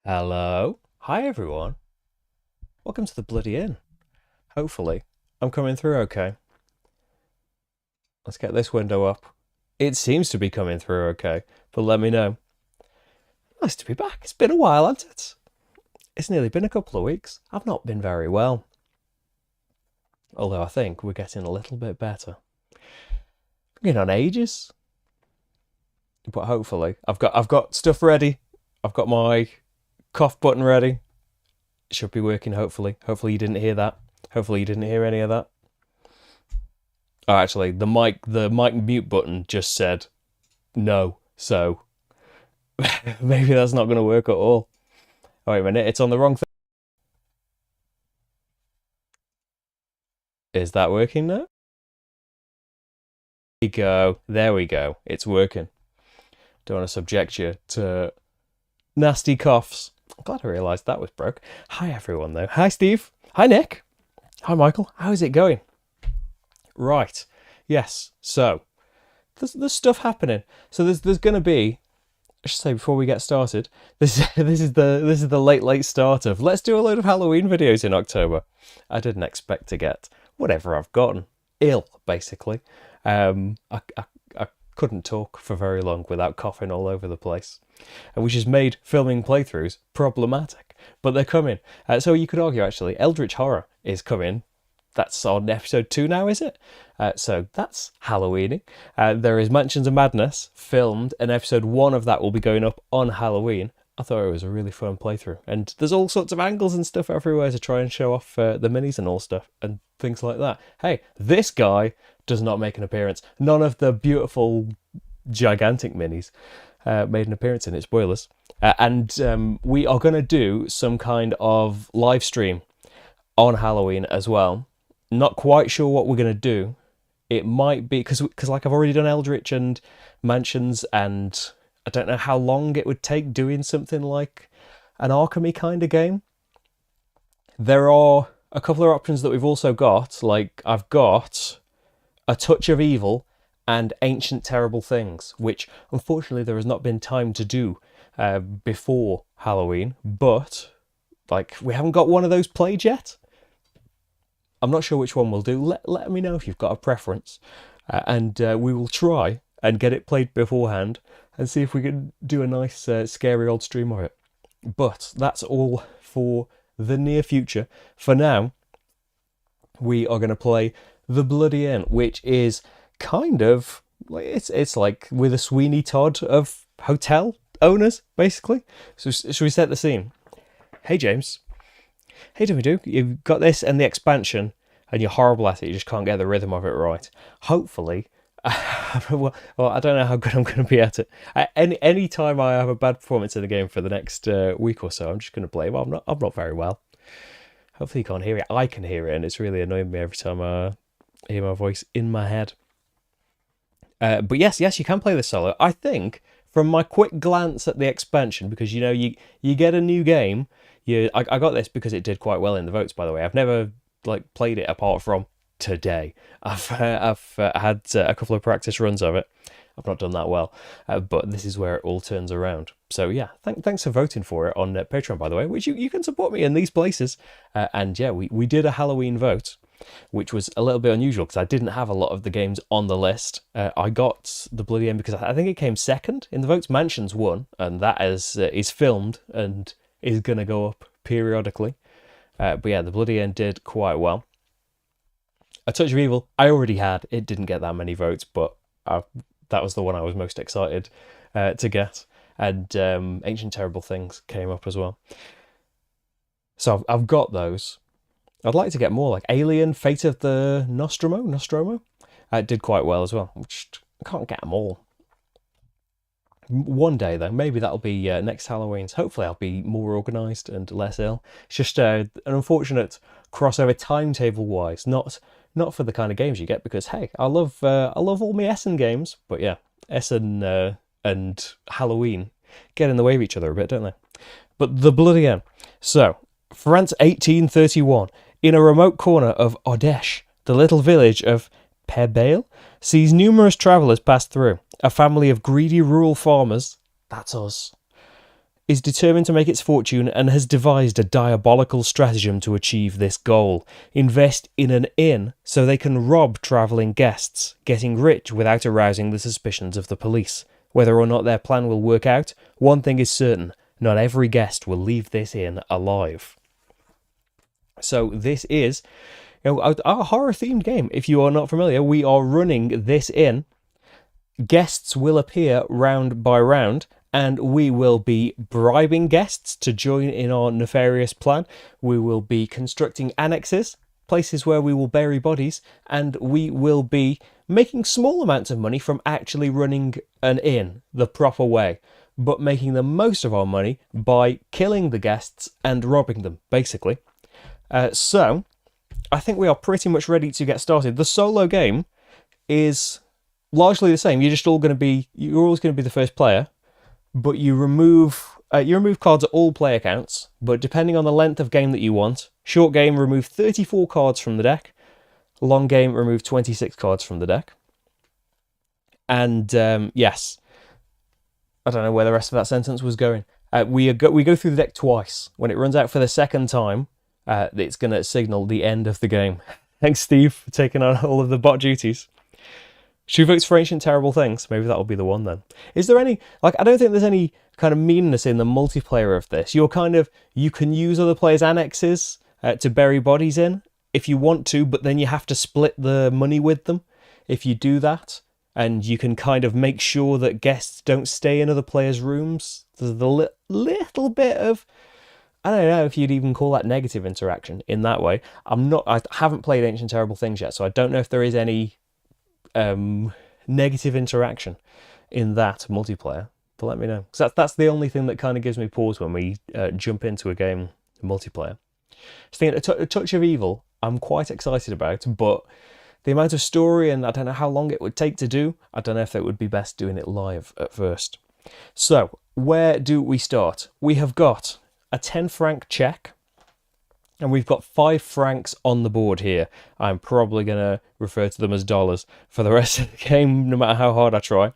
Hello. Hi, everyone. Welcome to the Bloody Inn. Hopefully, I'm coming through okay. Let's get this window up. It seems to be coming through okay, but let me know. Nice to be back. It's been a while, hasn't it? It's nearly been a couple of weeks. I've not been very well. Although I think we're getting a little bit better. Been on ages. But hopefully, I've got stuff ready. I've got my cough button ready. It should be working, hopefully. Hopefully you didn't hear that. Hopefully you didn't hear any of that. Oh, actually, the mic mute button just said no, so maybe that's not going to work at all. Oh, wait a minute, it's on the wrong thing. Is that working now? There we go. There we go. It's working. Don't want to subject you to nasty coughs. I'm glad I realised that was broke. Hi, everyone, though. Hi, Steve. Hi, Nick. Hi, Michael. How's it going? Right. Yes. So, there's stuff happening. So there's going to be, I should say before we get started, this is the late start of let's do a load of Halloween videos in October. I didn't expect to get whatever I've gotten ill, basically. I couldn't talk for very long without coughing all over the place, which has made filming playthroughs problematic. But they're coming. So you could argue actually, Eldritch Horror is coming. That's on episode 2 now, is it? So that's Halloweeny. There is Mansions of Madness filmed, and episode 1 of that will be going up on Halloween. I thought it was a really fun playthrough. And there's all sorts of angles and stuff everywhere to try and show off the minis and all stuff and things like that. Hey, this guy does not make an appearance. None of the beautiful, gigantic minis made an appearance in it, spoilers. And we are going to do some kind of live stream on Halloween as well. Not quite sure what we're going to do. It might be, because like I've already done Eldritch and Mansions, and I don't know how long it would take doing something like an Arkham-y kind of game. There are a couple of options that we've also got, like I've got A Touch of Evil and Ancient Terrible Things, which unfortunately there has not been time to do before Halloween, but like we haven't got one of those played yet. I'm not sure which one we'll do. Let me know if you've got a preference, and we will try and get it played beforehand and see if we can do a nice scary old stream of it. But that's all for the near future. For now, we are going to play The Bloody Inn, which is kind of it's like with a Sweeney Todd of hotel owners, basically. So should we set the scene? Hey James. Hey Doo, you've got this and the expansion, and you're horrible at it. You just can't get the rhythm of it right. Hopefully, well, I don't know how good I'm going to be at it. Any time I have a bad performance in the game for the next week or so, I'm just going to blame. I'm not very well. Hopefully you can't hear it. I can hear it, and it's really annoying me every time I hear my voice in my head. But yes, you can play this solo. I think from my quick glance at the expansion, because you get a new game. I got this because it did quite well in the votes, by the way. I've never played it apart from today. I've had a couple of practice runs of it. I've not done that well, but this is where it all turns around. So yeah, thanks for voting for it on Patreon, by the way, which you can support me in these places. And yeah, we did a Halloween vote, which was a little bit unusual because I didn't have a lot of the games on the list. I got The Bloody End because I think it came second in the votes. Mansions won, and that is filmed and is going to go up periodically. But yeah, The Bloody End did quite well. A Touch of Evil, I already had. It didn't get that many votes, but that was the one I was most excited to get. And Ancient Terrible Things came up as well. So I've got those. I'd like to get more, like Alien, Fate of the Nostromo. It did quite well as well. I can't get them all. One day, though, maybe that'll be next Halloween's. Hopefully I'll be more organised and less ill. It's just an unfortunate crossover timetable-wise, not for the kind of games you get, because, hey, I love all my Essen games, but yeah, Essen and Halloween get in the way of each other a bit, don't they? But The Bloody End. So, France 1831, in a remote corner of Ardèche, the little village of Perbale sees numerous travellers pass through. A family of greedy rural farmers, that's us, is determined to make its fortune and has devised a diabolical stratagem to achieve this goal. Invest in an inn so they can rob travelling guests, getting rich without arousing the suspicions of the police. Whether or not their plan will work out, one thing is certain: not every guest will leave this inn alive. So this is a horror-themed game. If you are not familiar, we are running this inn. Guests will appear round by round, and we will be bribing guests to join in our nefarious plan. We will be constructing annexes, places where we will bury bodies, and we will be making small amounts of money from actually running an inn the proper way, but making the most of our money by killing the guests and robbing them, basically. So, I think we are pretty much ready to get started. The solo game is largely the same. You're always going to be the first player, but you remove cards at all player counts. But depending on the length of game that you want, short game, remove 34 cards from the deck. Long game, remove 26 cards from the deck. And yes, I don't know where the rest of that sentence was going. We go through the deck twice. When it runs out for the second time, it's going to signal the end of the game. Thanks, Steve, for taking on all of the bot duties. She votes for Ancient Terrible Things. Maybe that'll be the one then. Is there any, I don't think there's any kind of meanness in the multiplayer of this. You can use other players' annexes to bury bodies in if you want to, but then you have to split the money with them if you do that. And you can kind of make sure that guests don't stay in other players' rooms. There's a little bit of, I don't know if you'd even call that negative interaction in that way. I haven't played Ancient Terrible Things yet, so I don't know if there is any negative interaction in that multiplayer. But let me know, because that's the only thing that kind of gives me pause when we jump into a game multiplayer. So a touch of evil, I'm quite excited about, but the amount of story, and I don't know how long it would take to do, I don't know if it would be best doing it live at first. So, where do we start? We have got a 10 franc check, and we've got 5 francs on the board here. I'm probably going to refer to them as dollars for the rest of the game, no matter how hard I try.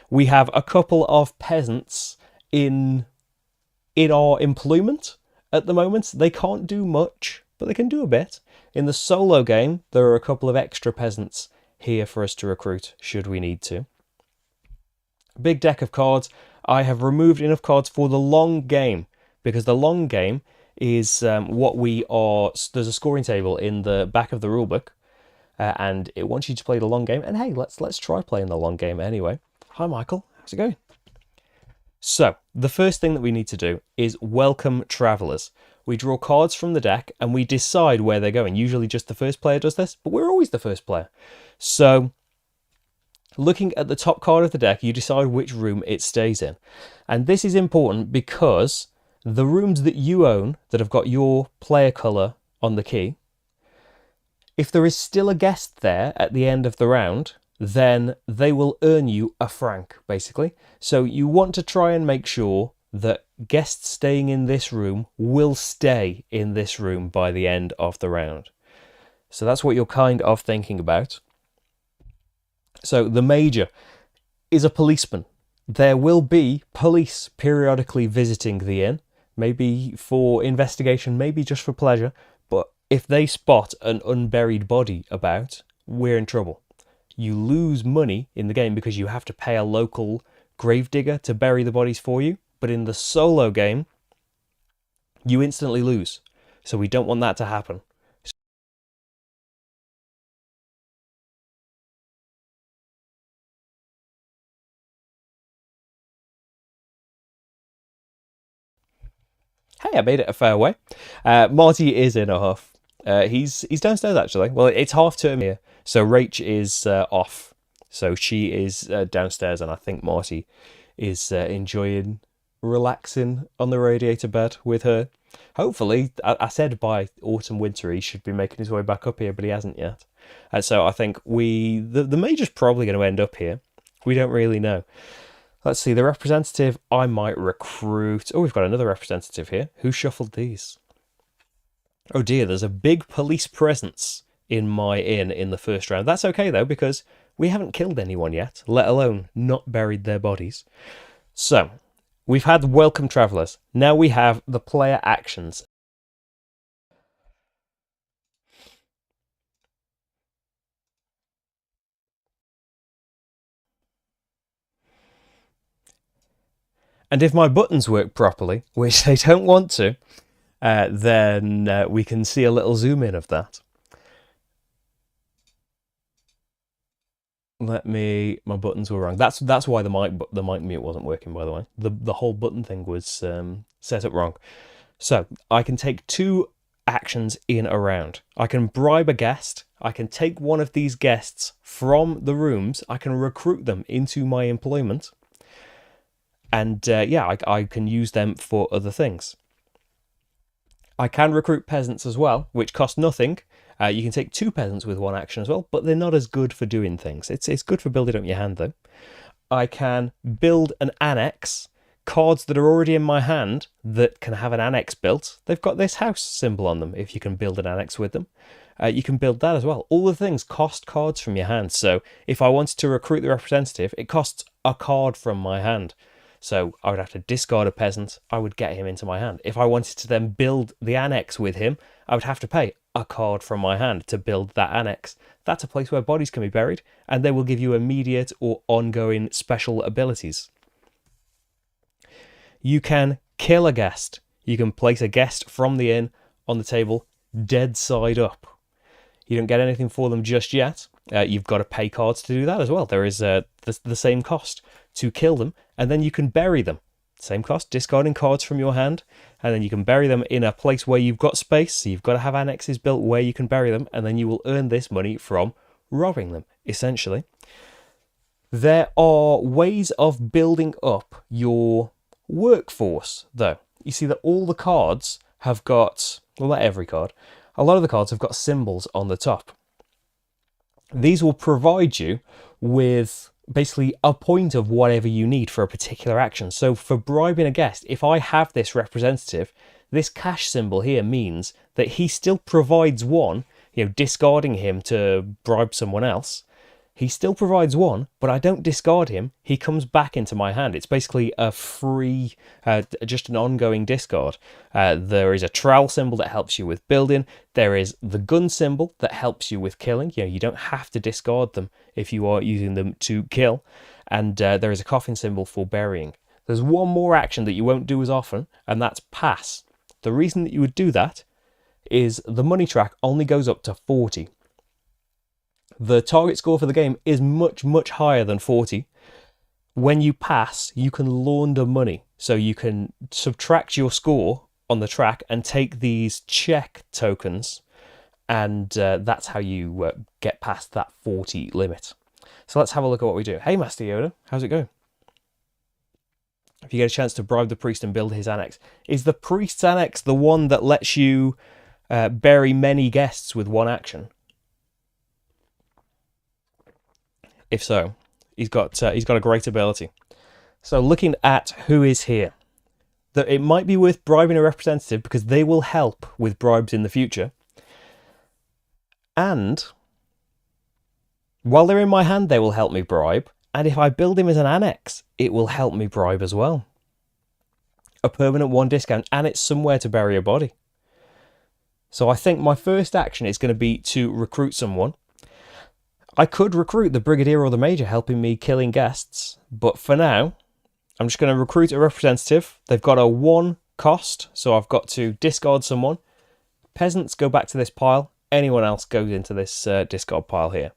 We have a couple of peasants in our employment at the moment. They can't do much, but they can do a bit. In the solo game, there are a couple of extra peasants here for us to recruit, should we need to. Big deck of cards. I have removed enough cards for the long game, because the long game is there's a scoring table in the back of the rulebook, and it wants you to play the long game. And hey, let's try playing the long game anyway. Hi, Michael. How's it going? So, the first thing that we need to do is welcome travellers. We draw cards from the deck and we decide where they're going. Usually just the first player does this, but we're always the first player. So, looking at the top card of the deck, you decide which room it stays in. And this is important because the rooms that you own that have got your player colour on the key, if there is still a guest there at the end of the round, then they will earn you a franc, basically. So you want to try and make sure that guests staying in this room will stay in this room by the end of the round. So that's what you're kind of thinking about. So the major is a policeman. There will be police periodically visiting the inn, maybe for investigation, maybe just for pleasure, but if they spot an unburied body about, we're in trouble. You lose money in the game because you have to pay a local gravedigger to bury the bodies for you. But in the solo game, you instantly lose. So we don't want that to happen. Hey, I made it a fair way. Marty is in a huff. He's downstairs, actually. Well, it's half term here, so Rach is off. So she is downstairs, and I think Marty is enjoying relaxing on the radiator bed with her. Hopefully, I said by autumn winter he should be making his way back up here, but he hasn't yet. So I think the major's probably going to end up here. We don't really know. Let's see, the representative I might recruit. Oh, we've got another representative here. Who shuffled these? Oh dear, there's a big police presence in my inn in the first round. That's okay though, because we haven't killed anyone yet, let alone not buried their bodies. So, We've had welcome travellers. Now we have the player actions. And if my buttons work properly, which they don't want to, then we can see a little zoom in of that. My buttons were wrong. That's why the mic mute wasn't working, by the way. The whole button thing was set up wrong. So I can take 2 actions in a round. I can bribe a guest. I can take one of these guests from the rooms. I can recruit them into my employment. And I can use them for other things. I can recruit peasants as well, which cost nothing. You can take 2 peasants with 1 action as well, but they're not as good for doing things. It's good for building up your hand, though. I can build an annex. Cards that are already in my hand that can have an annex built. They've got this house symbol on them if you can build an annex with them. You can build that as well. All the things cost cards from your hand. So if I wanted to recruit the representative, it costs a card from my hand. So I would have to discard a peasant. I would get him into my hand. If I wanted to then build the annex with him, I would have to pay a card from my hand to build that annex. That's a place where bodies can be buried, and they will give you immediate or ongoing special abilities. You can kill a guest. You can place a guest from the inn on the table, dead side up. You don't get anything for them just yet. You've got to pay cards to do that as well. There is the same cost to kill them, and then you can bury them. Same cost, discarding cards from your hand, and then you can bury them in a place where you've got space, so you've got to have annexes built where you can bury them, and then you will earn this money from robbing them, essentially. There are ways of building up your workforce, though. You see that all the cards have got, well, not every card, a lot of the cards have got symbols on the top. These will provide you with basically a point of whatever you need for a particular action. So for bribing a guest, if I have this representative, this cash symbol here means that he still provides 1, discarding him to bribe someone else. He still provides 1, but I don't discard him. He comes back into my hand. It's basically a free, just an ongoing discard. There is a trowel symbol that helps you with building. There is the gun symbol that helps you with killing. You don't have to discard them if you are using them to kill. And there is a coffin symbol for burying. There's one more action that you won't do as often, and that's pass. The reason that you would do that is the money track only goes up to 40. The target score for the game is much, much higher than 40. When you pass, you can launder money. So you can subtract your score on the track and take these check tokens, and that's how you get past that 40 limit. So let's have a look at what we do. Hey, Master Yoda, how's it going? If you get a chance to bribe the priest and build his annex. Is the priest's annex the one that lets you bury many guests with 1 action? If so, he's got a great ability. So looking at who is here, that it might be worth bribing a representative because they will help with bribes in the future. And while they're in my hand, they will help me bribe. And if I build him as an annex, it will help me bribe as well. A permanent 1 discount, and it's somewhere to bury a body. So I think my first action is going to be to recruit someone. I could recruit the Brigadier or the Major helping me killing guests, but for now, I'm just going to recruit a representative. They've got a 1 cost, so I've got to discard someone. Peasants go back to this pile. Anyone else goes into this discard pile here.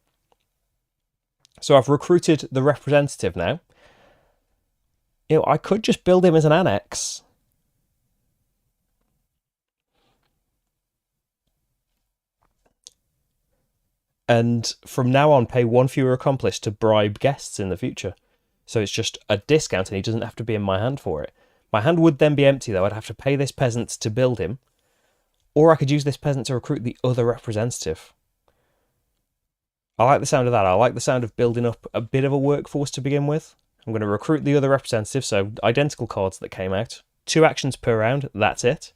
So I've recruited the representative now. I could just build him as an annex. And from now on, pay 1 fewer accomplice to bribe guests in the future. So it's just a discount and he doesn't have to be in my hand for it. My hand would then be empty though. I'd have to pay this peasant to build him. Or I could use this peasant to recruit the other representative. I like the sound of that. I like the sound of building up a bit of a workforce to begin with. I'm going to recruit the other representative, so identical cards that came out. 2 actions per round, that's it.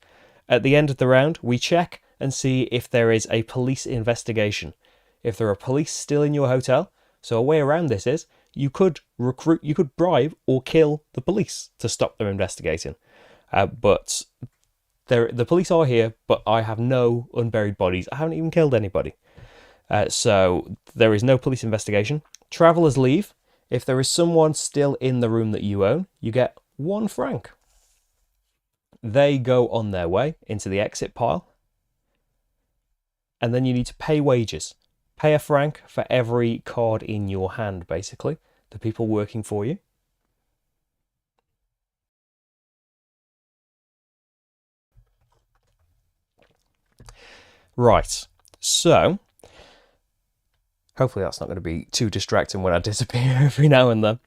At the end of the round, we check and see if there is a police investigation. If there are police still in your hotel, so a way around this is, you could you could bribe or kill the police to stop them investigating. But the police are here, but I have no unburied bodies. I haven't even killed anybody. So there is no police investigation. Travelers leave. If there is someone still in the room that you own, you get 1 franc. They go on their way into the exit pile. And then you need to pay wages. Pay a franc for every card in your hand, basically. The people working for you. Right. So, hopefully that's not going to be too distracting when I disappear every now and then.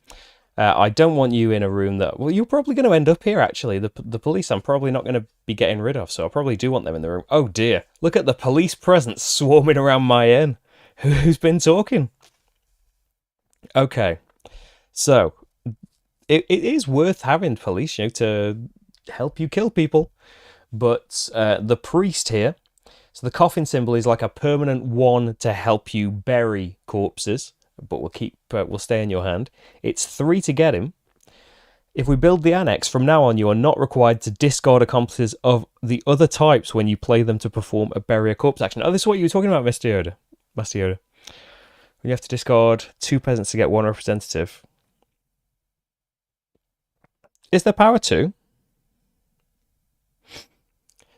I don't want you in a room that... Well, you're probably going to end up here, actually. The police I'm probably not going to be getting rid of, so I probably do want them in the room. Oh, dear. Look at the police presence swarming around my inn. Who's been talking? Okay. So, it is worth having police, to help you kill people. But the priest here... So the coffin symbol is like a permanent 1 to help you bury corpses, but we'll stay in your hand. It's 3 to get him. If we build the annex, from now on you are not required to discard accomplices of the other types when you play them to perform a bury a corpse action. Oh, this is what you were talking about, Master Yoda. You have to discard 2 peasants to get 1 representative. Is there power 2?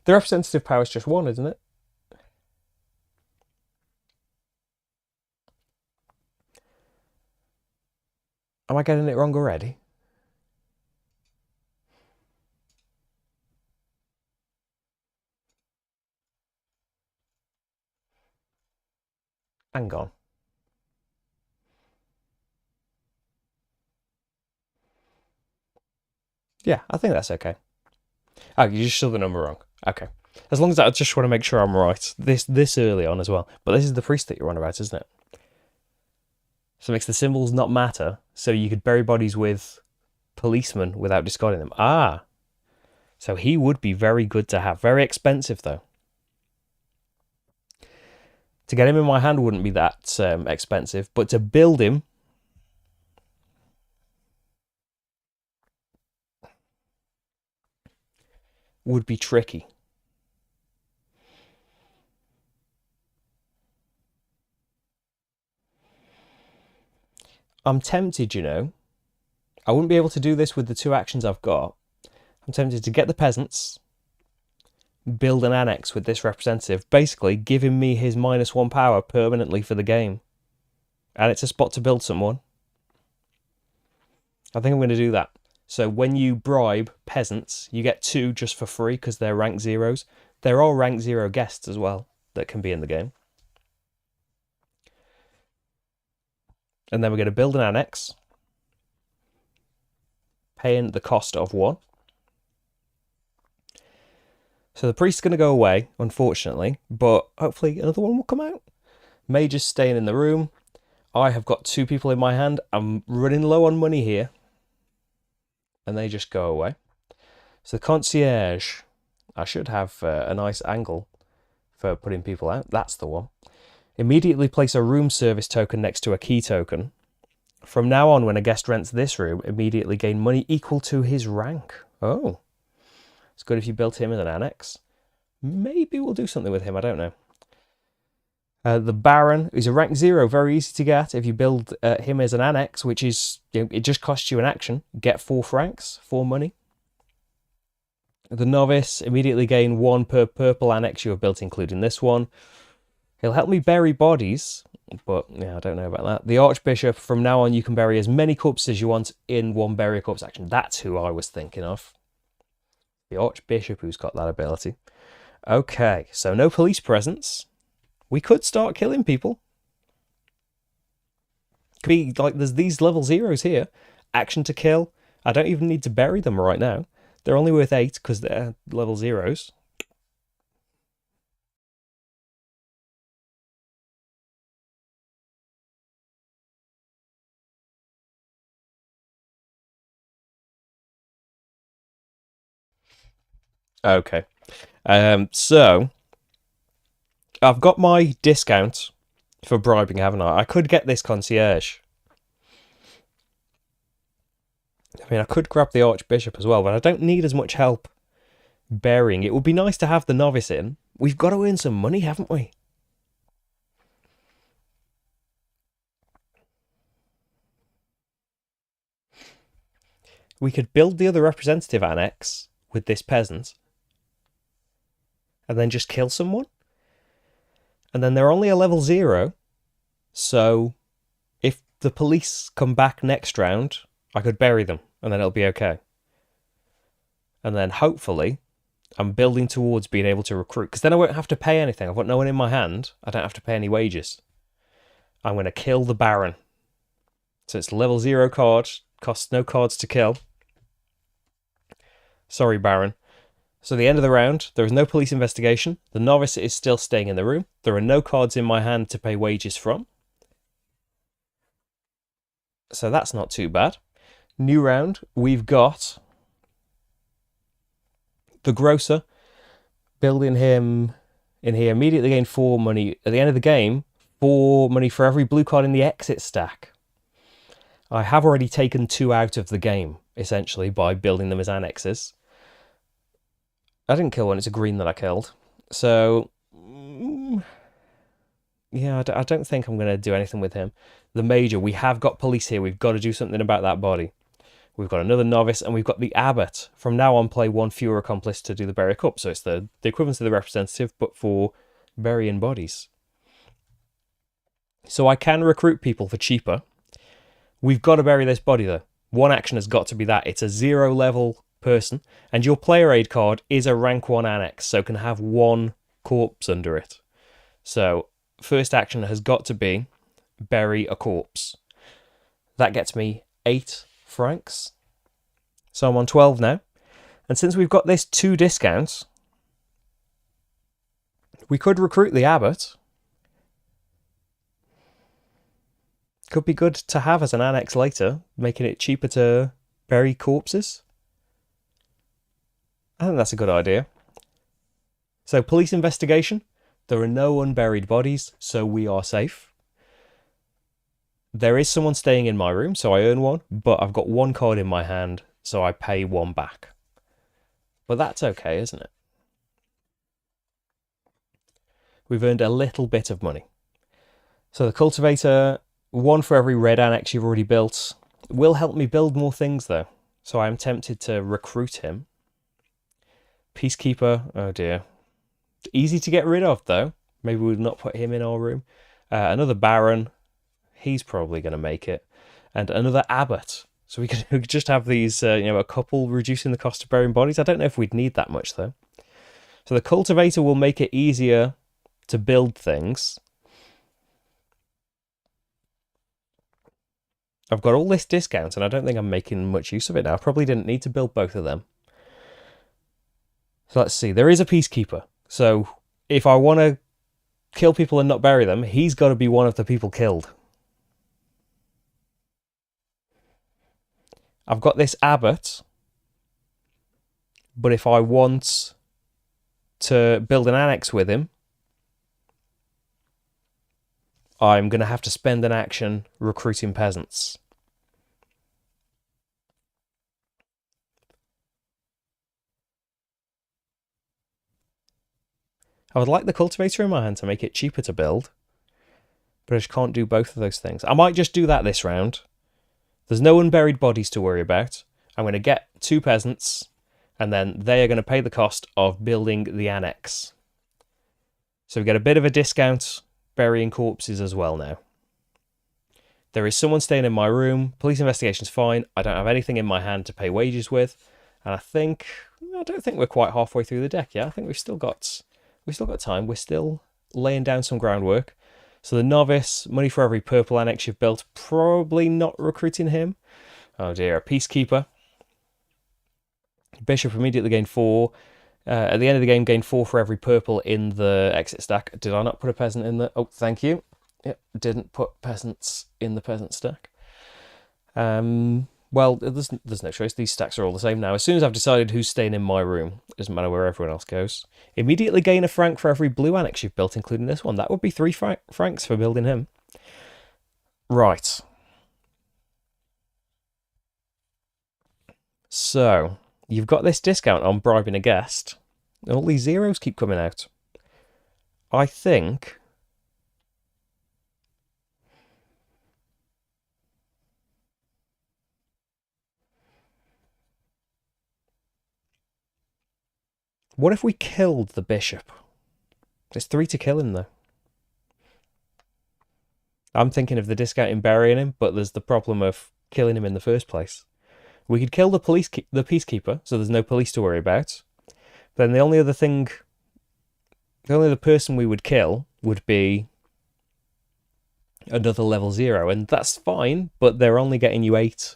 The representative power is just 1, isn't it? Am I getting it wrong already? Hang on. Yeah, I think that's okay. Oh, you just saw the number wrong. Okay. As long as I just want to make sure I'm right. This early on as well. But this is the priest that you're on about, isn't it? So it makes the symbols not matter. So you could bury bodies with policemen without discarding them. Ah. So he would be very good to have. Very expensive, though. To get him in my hand wouldn't be that expensive. But to build him... would be tricky. I'm tempted, I wouldn't be able to do this with the 2 actions I've got. I'm tempted to get the peasants, build an annex with this representative, basically giving me his -1 power permanently for the game. And it's a spot to build someone. I think I'm going to do that. So when you bribe peasants, you get 2 just for free because they're rank 0s. There are rank 0 guests as well that can be in the game. And then we're going to build an annex, paying the cost of 1. So the priest's going to go away, unfortunately, but hopefully another one will come out. Major's staying in the room. I have got 2 people in my hand. I'm running low on money here. And they just go away. So the concierge, I should have a nice angle for putting people out. That's the one. Immediately place a room service token next to a key token. From now on, when a guest rents this room, immediately gain money equal to his rank. Oh. It's good if you built him as an annex. Maybe we'll do something with him, I don't know. The Baron is a rank 0, very easy to get. If you build him as an annex, which is, it just costs you an action, get 4 francs, 4 money. The Novice, immediately gain 1 per purple annex you have built, including this one. He'll help me bury bodies, but yeah, I don't know about that. The Archbishop, from now on you can bury as many corpses as you want in 1 bury a corpse action. That's who I was thinking of. The Archbishop who's got that ability. Okay, so no police presence. We could start killing people. Could be like there's these level 0s here. Action to kill. I don't even need to bury them right now. They're only worth 8 because they're level 0s. Okay. So I've got my discount for bribing, haven't I? I could get this concierge. I mean, I could grab the Archbishop as well, but I don't need as much help burying. It would be nice to have the novice in. We've got to earn some money, haven't we? We could build the other representative annex with this peasant and then just kill someone. And then they're only a level 0, so if the police come back next round, I could bury them, and then it'll be okay. And then hopefully, I'm building towards being able to recruit, because then I won't have to pay anything. I've got no one in my hand. I don't have to pay any wages. I'm going to kill the Baron. So it's level 0 card, costs no cards to kill. Sorry, Baron. So at the end of the round, there is no police investigation. The novice is still staying in the room. There are no cards in my hand to pay wages from. So that's not too bad. New round, we've got the grocer. Building him in here. Immediately gain 4 money. At the end of the game, 4 money for every blue card in the exit stack. I have already taken 2 out of the game, essentially, by building them as annexes. I didn't kill one, it's a green that I killed. So, yeah, I don't think I'm going to do anything with him. The Major, we have got police here. We've got to do something about that body. We've got another novice, and we've got the Abbot. From now on, play 1 fewer accomplice to do the Burial Cup. So it's the equivalent of the representative, but for burying bodies. So I can recruit people for cheaper. We've got to bury this body, though. One action has got to be that. It's a 0 level person, and your player aid card is a rank 1 annex, so can have 1 corpse under it. So first action has got to be bury a corpse. That gets me 8 francs. So I'm on 12 now. And since we've got this 2 discounts, we could recruit the Abbot. Could be good to have as an annex later, making it cheaper to bury corpses. I think that's a good idea. So police investigation. There are no unburied bodies, so we are safe. There is someone staying in my room, so I earn 1, but I've got 1 card in my hand, so I pay 1 back. But that's okay, isn't it? We've earned a little bit of money. So the cultivator, 1 for every red annex you've already built, will help me build more things though. So I am tempted to recruit him. Peacekeeper, oh dear. Easy to get rid of though. Maybe we'll not put him in our room. Another Baron, he's probably going to make it. And another Abbot. So we could just have these, a couple reducing the cost of burying bodies. I don't know if we'd need that much though. So the cultivator will make it easier to build things. I've got all this discount and I don't think I'm making much use of it now. I probably didn't need to build both of them. So let's see. There is a Peacekeeper. So if I want to kill people and not bury them, he's got to be one of the people killed. I've got this Abbot. But if I want to build an annex with him, I'm going to have to spend an action recruiting peasants. I would like the cultivator in my hand to make it cheaper to build, but I just can't do both of those things. I might just do that this round. There's no unburied bodies to worry about. I'm going to get 2 peasants, and then they are going to pay the cost of building the annex. So we get a bit of a discount burying corpses as well now. There is someone staying in my room. Police investigation's fine. I don't have anything in my hand to pay wages with. And I don't think we're quite halfway through the deck yet. I think we've still got time. We're still laying down some groundwork. So the novice, money for every purple annex you've built. Probably not recruiting him. Oh dear, a peacekeeper. Bishop immediately gained 4. At the end of the game, gain 4 for every purple in the exit stack. Did I not put a peasant in the... Oh, thank you. Yep, didn't put peasants in the peasant stack. Well, there's no choice. These stacks are all the same now. As soon as I've decided who's staying in my room, it doesn't matter where everyone else goes. Immediately gain a franc for every blue annex you've built, including this one. That would be 3 francs for building him. Right. So, you've got this discount on bribing a guest, and all these zeros keep coming out. I think... What if we killed the bishop? There's 3 to kill him, though. I'm thinking of the discount in burying him, but there's the problem of killing him in the first place. We could kill the peacekeeper, so there's no police to worry about. Then the only other person we would kill would be another level 0, and that's fine, but they're only getting you 8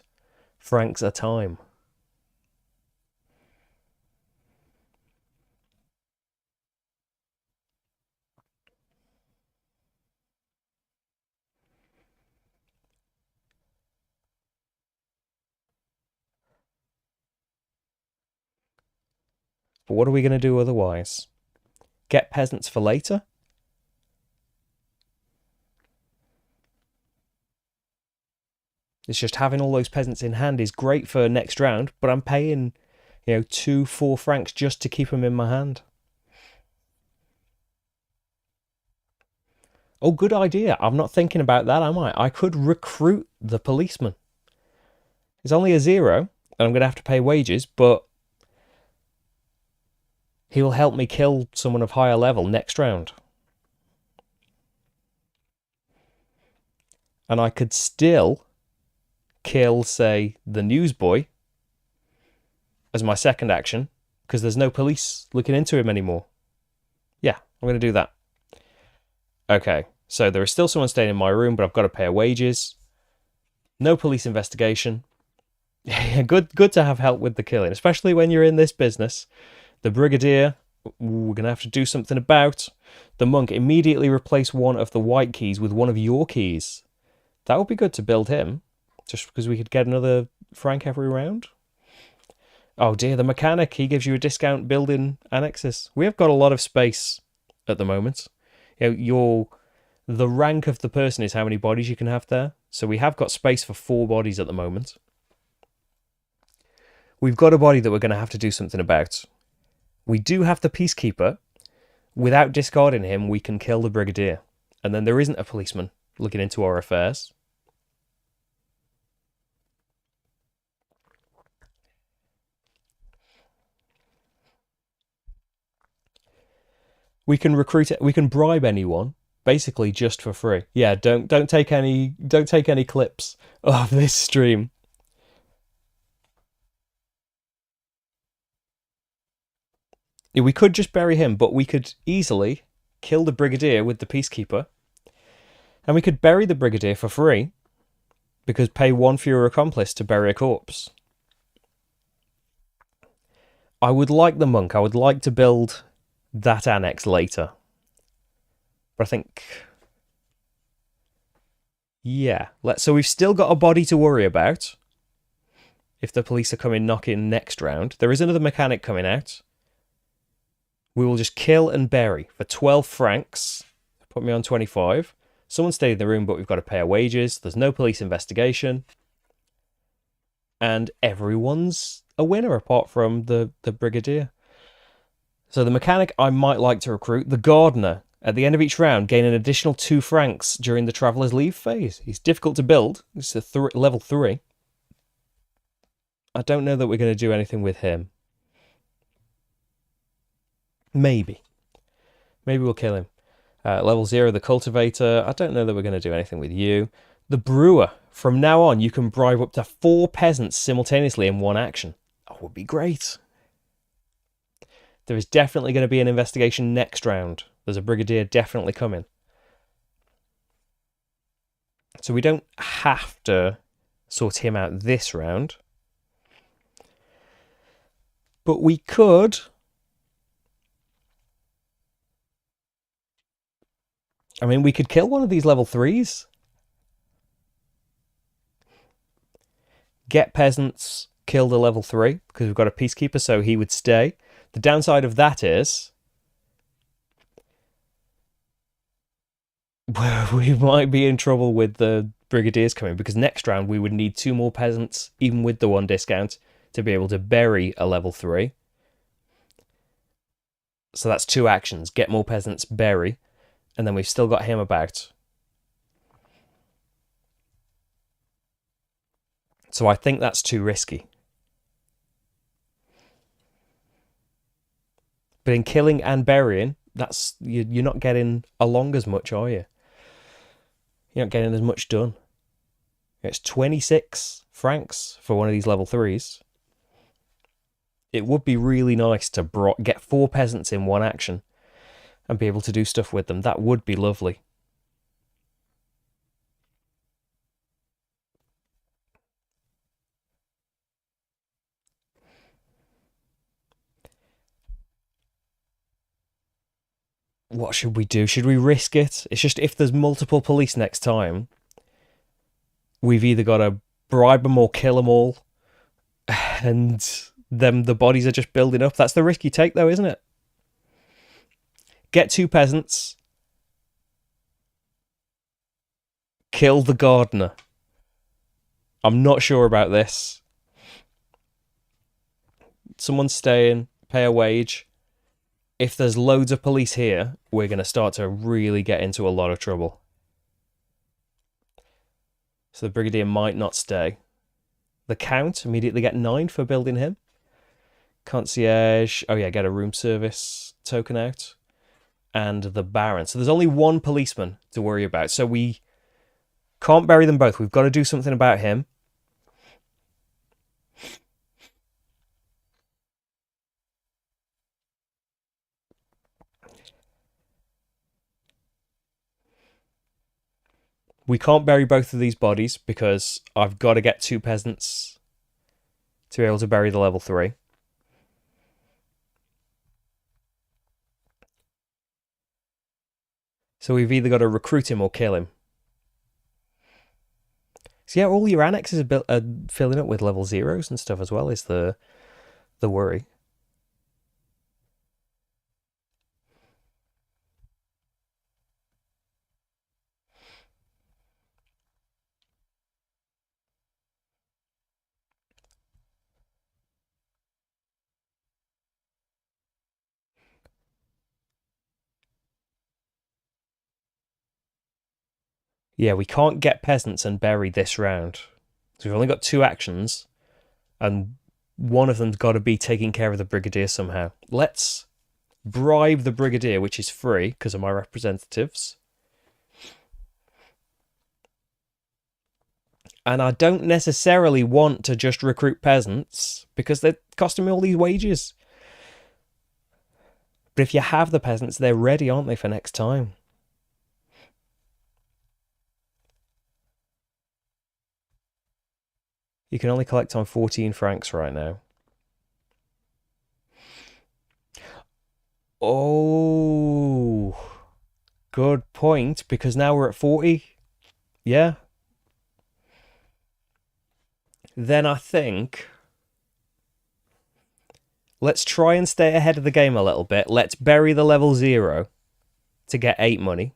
francs a time. But what are we going to do otherwise? Get peasants for later? It's just having all those peasants in hand is great for next round, but I'm paying, 2-4 francs just to keep them in my hand. Oh, good idea. I'm not thinking about that, am I? I could recruit the policeman. It's only a 0, and I'm going to have to pay wages, but he will help me kill someone of higher level next round. And I could still kill, say, the newsboy as my second action, because there's no police looking into him anymore. Yeah, I'm going to do that. Okay, so there is still someone staying in my room, but I've got to pay her wages. No police investigation. good to have help with the killing, especially when you're in this business. The brigadier, we're going to have to do something about. The monk, immediately replace one of the white keys with one of your keys. That would be good to build him, just because we could get another franc every round. Oh dear, the mechanic, he gives you a discount building annexes. We have got a lot of space at the moment. The rank of the person is how many bodies you can have there. So we have got space for 4 bodies at the moment. We've got a body that we're going to have to do something about. We do have the peacekeeper. Without discarding him, we can kill the brigadier. And then there isn't a policeman looking into our affairs. We can recruit it. We can bribe anyone, basically just for free. Yeah, don't take any clips of this stream. Yeah, we could just bury him, but we could easily kill the brigadier with the peacekeeper, and we could bury the brigadier for free, because pay 1 for your accomplice to bury a corpse. I would like the monk. I would like to build that annex later. But I think... yeah. So we've still got a body to worry about. If the police are coming knocking next round. There is another mechanic coming out. We will just kill and bury for 12 francs. Put me on 25. Someone stayed in the room, but we've got to pay our wages. There's no police investigation. And everyone's a winner apart from the brigadier. So the mechanic I might like to recruit. The gardener, at the end of each round, gain an additional 2 francs during the traveller's leave phase. He's difficult to build. It's a level 3. I don't know that we're going to do anything with him. Maybe. Maybe we'll kill him. Level 0, the cultivator. I don't know that we're going to do anything with you. The brewer. From now on, you can bribe up to 4 peasants simultaneously in one action. That would be great. There is definitely going to be an investigation next round. There's a brigadier definitely coming. So we don't have to sort him out this round. But we could... I mean, we could kill one of these level 3s. Get peasants, kill the level 3, because we've got a peacekeeper, so he would stay. The downside of that is... we might be in trouble with the brigadiers coming, because next round we would need 2 more peasants, even with the 1 discount, to be able to bury a level 3. So that's 2 actions. Get more peasants, bury. And then we've still got him about. So I think that's too risky. But in killing and burying, that's you're not getting along as much, are you? You're not getting as much done. It's 26 francs for one of these level 3s. It would be really nice to get 4 peasants in one action and be able to do stuff with them. That would be lovely. What should we do? Should we risk it? It's just if there's multiple police next time, we've either got to bribe them or kill them all, and then the bodies are just building up. That's the risk you take, though, isn't it? Get 2 peasants. Kill the gardener. I'm not sure about this. Someone's staying, pay a wage. If there's loads of police here, we're going to start to really get into a lot of trouble. So the brigadier might not stay. The count, immediately get 9 for building him. Concierge, oh yeah, get a room service token out. And the baron. So there's only 1 policeman to worry about. So we can't bury them both. We've got to do something about him. We can't bury both of these bodies because I've got to get 2 peasants to be able to bury the level 3. So we've either got to recruit him or kill him. So yeah, all your annexes are filling up with level 0s and stuff as well, is the worry. Yeah, we can't get peasants and bury this round. So we've only got 2 actions, and one of them's got to be taking care of the brigadier somehow. Let's bribe the brigadier, which is free because of my representatives. And I don't necessarily want to just recruit peasants because they're costing me all these wages. But if you have the peasants, they're ready, aren't they, for next time? You can only collect on 14 francs right now. Oh, good point, because now we're at 40. Yeah. Then I think let's try and stay ahead of the game a little bit. Let's bury the level 0 to get 8 money.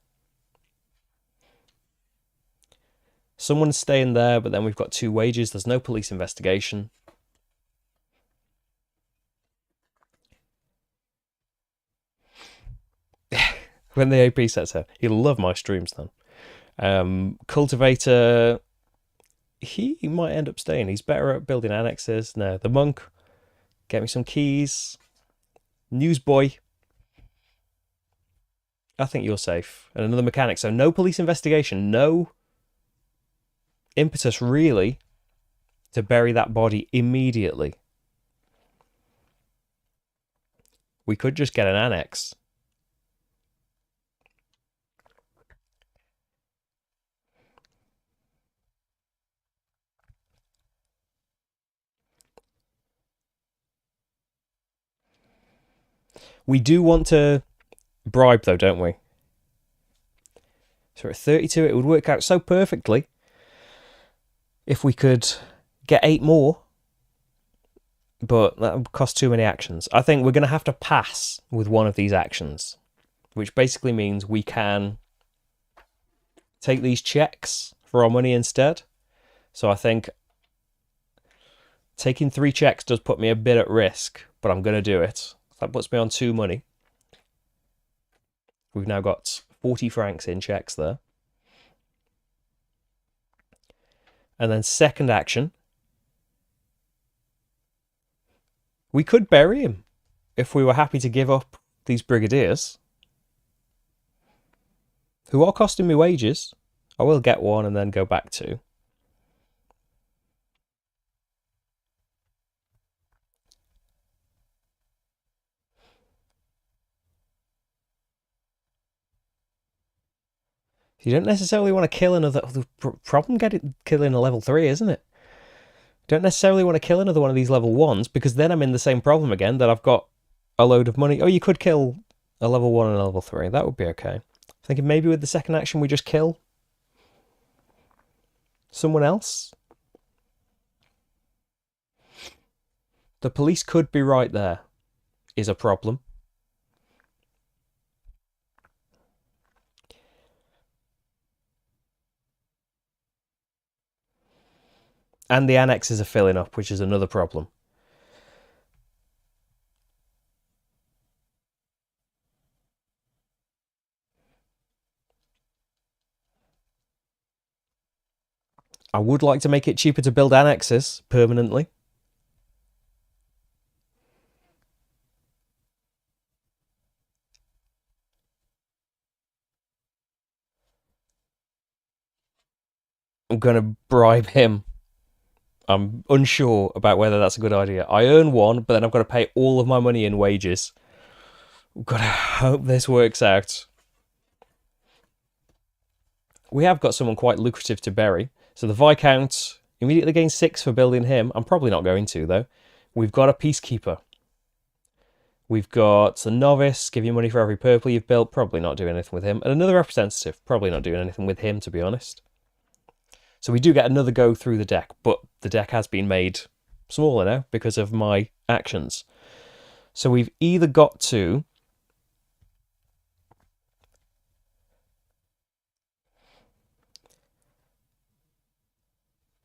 Someone's staying there, but then we've got 2 wages. There's no police investigation. When the AP sets out, he'll love my streams then. Cultivator, he might end up staying. He's better at building annexes. No, the monk, get me some keys. Newsboy, I think you're safe. And another mechanic. So no police investigation, no impetus really to bury that body immediately. We could just get an annex. We do want to bribe though, don't we? So at 32 it would work out so perfectly if we could get 8 more, but that would cost too many actions. I think we're going to have to pass with one of these actions, which basically means we can take these checks for our money instead. So I think Taking 3 checks does put me a bit at risk, but I'm going to do it. That puts me on 2 money. We've now got 40 francs in checks there. And then second action. We could bury him if we were happy to give up these brigadiers, who are costing me wages. I will get one and then go back to. You don't necessarily want to kill another. The problem killing a level 3, isn't it? Don't necessarily want to kill another one of these level 1s, because then I'm in the same problem again, that I've got a load of money. Oh, you could kill a level 1 and a level 3. That would be okay. Thinking maybe with the second action we just kill someone else. The police could be right there, is a problem. And the annexes are filling up, which is another problem. I would like to make it cheaper to build annexes permanently. I'm going to bribe him. I'm unsure about whether that's a good idea. I earn 1, but then I've got to pay all of my money in wages. I've got to hope this works out. We have got someone quite lucrative to bury. So the Viscount immediately gains 6 for building him. I'm probably not going to, though. We've got a Peacekeeper. We've got a Novice, give you money for every purple you've built. Probably not doing anything with him. And another Representative. Probably not doing anything with him, to be honest. So we do get another go through the deck, but the deck has been made smaller now because of my actions. So we've either got to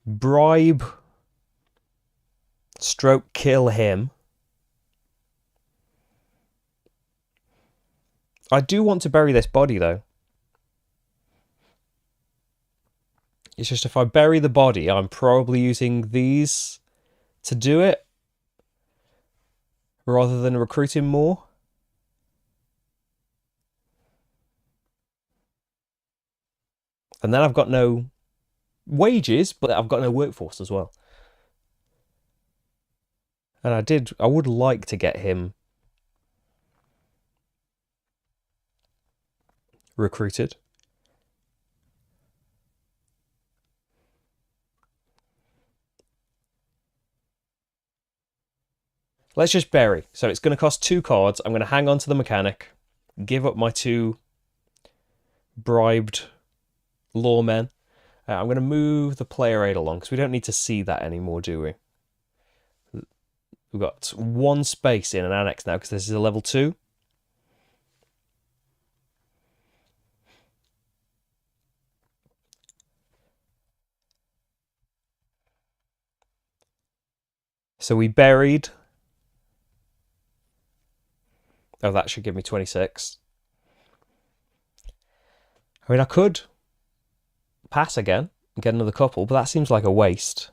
bribe stroke kill him. I do want to bury this body, though. It's just if I bury the body, I'm probably using these to do it rather than recruiting more. And then I've got no wages, but I've got no workforce as well. And I would like to get him recruited. Let's just bury. So it's going to cost 2 cards. I'm going to hang on to the mechanic, give up my 2 bribed lawmen. I'm going to move the player aid along because we don't need to see that anymore, do we? We've got 1 space in an annex now because this is a level 2. So we buried. Oh, that should give me 26. I mean, I could pass again and get another couple, but that seems like a waste.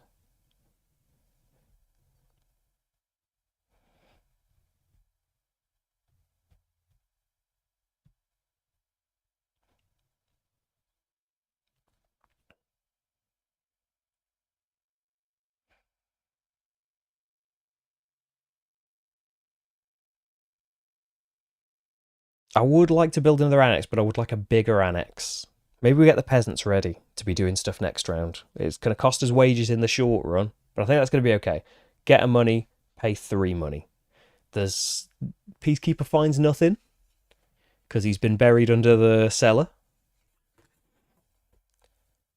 I would like to build another annex, but I would like a bigger annex. Maybe we get the peasants ready to be doing stuff next round. It's going to cost us wages in the short run, but I think that's going to be okay. Get a money, pay 3 money. There's Peacekeeper finds nothing because he's been buried under the cellar.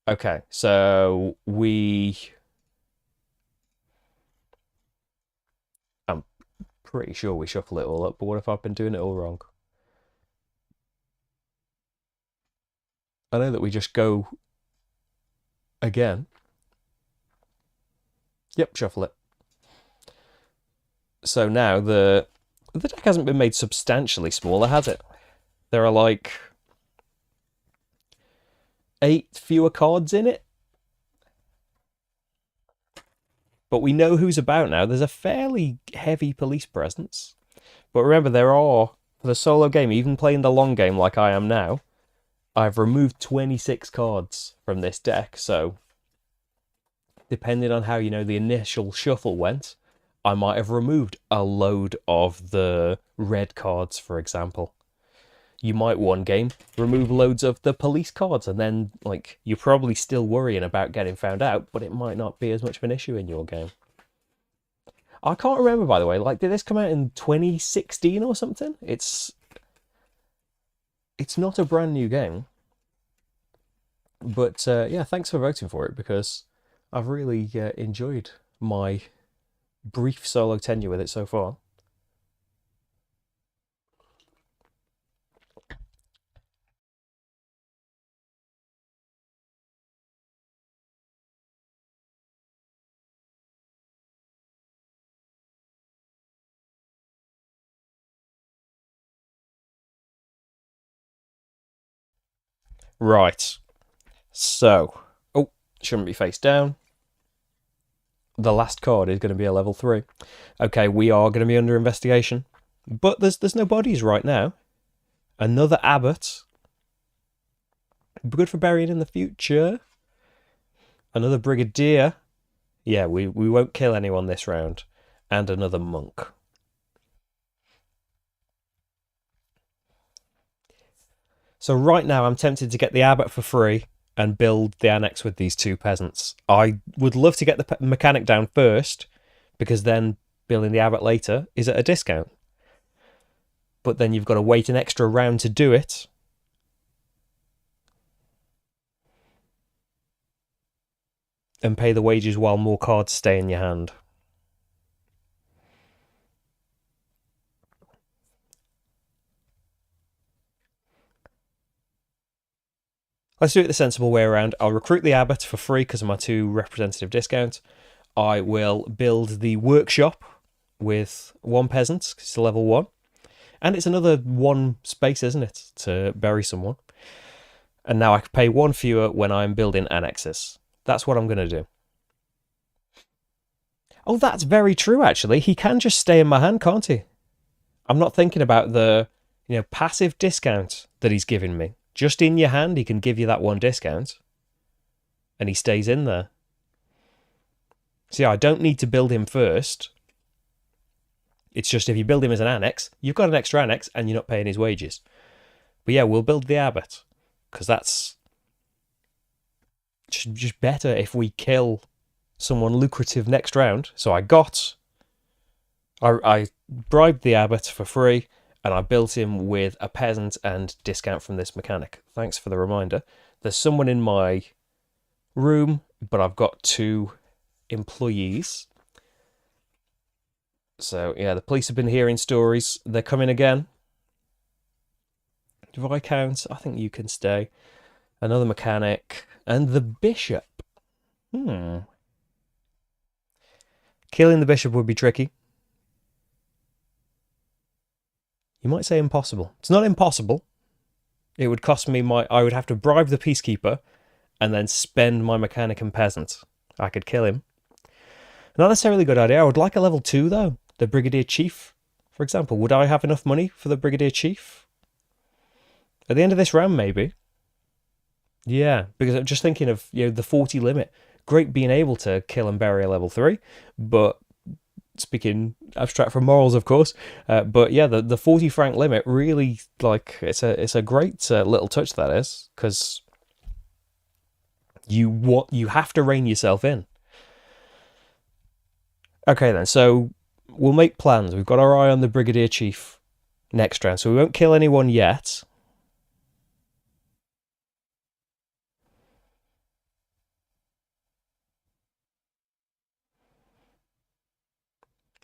Okay, so I'm pretty sure we shuffle it all up, but what if I've been doing it all wrong? I know that we just go again. Yep, shuffle it. So now the deck hasn't been made substantially smaller, has it? There are like 8 fewer cards in it. But we know who's about now. There's a fairly heavy police presence. But remember, there are, for the solo game, even playing the long game like I am now, I've removed 26 cards from this deck. So, depending on how, the initial shuffle went, I might have removed a load of the red cards, for example. You might one game remove loads of the police cards, and then you're probably still worrying about getting found out, but it might not be as much of an issue in your game. I can't remember, by the way, did this come out in 2016 or something? It's not a brand new game, but yeah, thanks for voting for it, because I've really enjoyed my brief solo tenure with it so far. Right. So, oh, shouldn't be face down. The last card is going to be a level 3. Okay, we are going to be under investigation. But there's no bodies right now. Another abbot. Good for burying in the future. Another brigadier. Yeah, we won't kill anyone this round. And another monk. So right now I'm tempted to get the abbot for free and build the annex with these 2 peasants. I would love to get the mechanic down first, because then building the abbot later is at a discount. But then you've got to wait an extra round to do it. And pay the wages while more cards stay in your hand. Let's do it the sensible way around. I'll recruit the abbot for free because of my 2 representative discounts. I will build the workshop with 1 peasant, it's level 1. And it's another 1 space, isn't it, to bury someone. And now I can pay 1 fewer when I'm building annexes. That's what I'm going to do. Oh, that's very true, actually. He can just stay in my hand, can't he? I'm not thinking about the passive discount that he's giving me. Just in your hand, he can give you that 1 discount. And he stays in there. See, I don't need to build him first. It's just if you build him as an annex, you've got an extra annex and you're not paying his wages. But yeah, we'll build the abbot, because that's just better if we kill someone lucrative next round. So I bribed the abbot for free, and I built him with a peasant and discount from this mechanic. Thanks for the reminder. There's someone in my room, but I've got 2 employees. So, yeah, the police have been hearing stories. They're coming again. Viscount, I think you can stay. Another mechanic. And the bishop. Killing the bishop would be tricky. You might say impossible. It's not impossible. It would cost me I would have to bribe the peacekeeper and then spend my mechanic and peasant. I could kill him. Not necessarily a good idea. I would like a level 2, though. The brigadier chief, for example. Would I have enough money for the brigadier chief? At the end of this round, maybe. Yeah, because I'm just thinking of the 40 limit. Great being able to kill and bury a level 3, but speaking abstract from morals, of course. But yeah, the 40 franc limit really, it's a great little touch, that is, because you have to rein yourself in. Okay then, so we'll make plans. We've got our eye on the brigadier chief next round, so we won't kill anyone yet.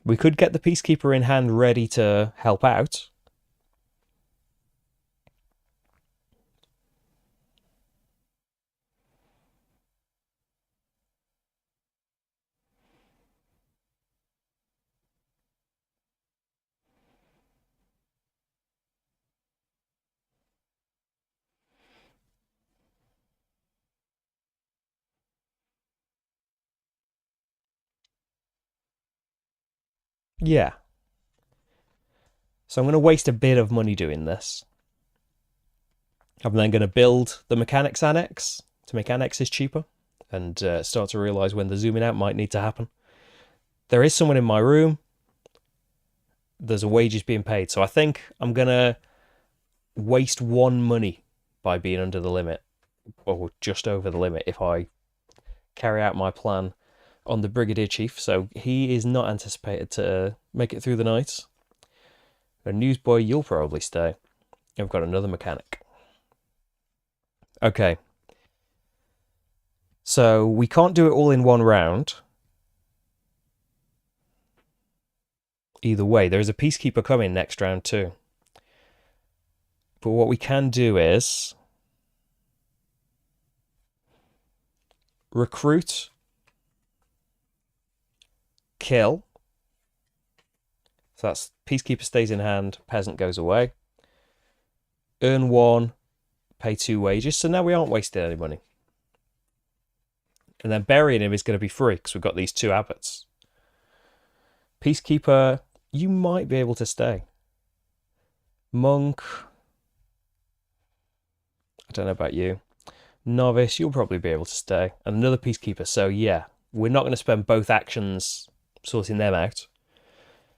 We could get the peacekeeper in hand ready to help out. Yeah. So I'm going to waste a bit of money doing this. I'm then going to build the mechanics annex to make annexes cheaper and start to realise when the zooming out might need to happen. There is someone in my room. There's a wages being paid. So I think I'm going to waste 1 money by being under the limit, or just over the limit, if I carry out my plan on the Brigadier Chief. So he is not anticipated to make it through the night. A newsboy, you'll probably stay. I've got another mechanic. Okay. So we can't do it all in one round. Either way, there is a peacekeeper coming next round too. But what we can do is recruit, kill. So that's peacekeeper stays in hand, peasant goes away. Earn 1, pay 2 wages. So now we aren't wasting any money. And then burying him is going to be free because we've got these 2 abbots. Peacekeeper, you might be able to stay. Monk, I don't know about you. Novice, you'll probably be able to stay. And another peacekeeper. So yeah, we're not going to spend both actions sorting them out.